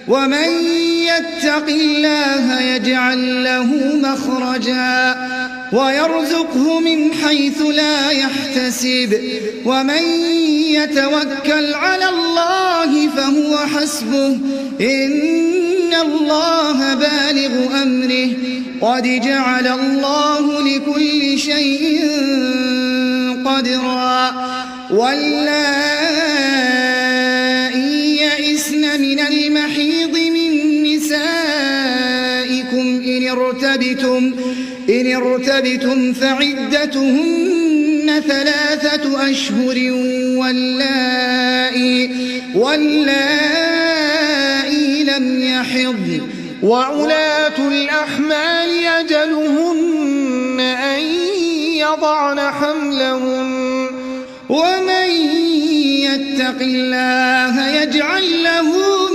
ومن يتق الله يجعل له مخرجا ويرزقه من حيث لا يحتسب ومن يتوكل على الله فهو حسبه إن الله بالغ أمره قد جعل الله لكل شيء قدرا واللائي يئسن من المحيض من نسائكم إن ارتبتم فعدتهن 3 أشهر واللائي لم يحضن وأولاة الأحمال أجلهن أن يضعن حملهن ومن يتق الله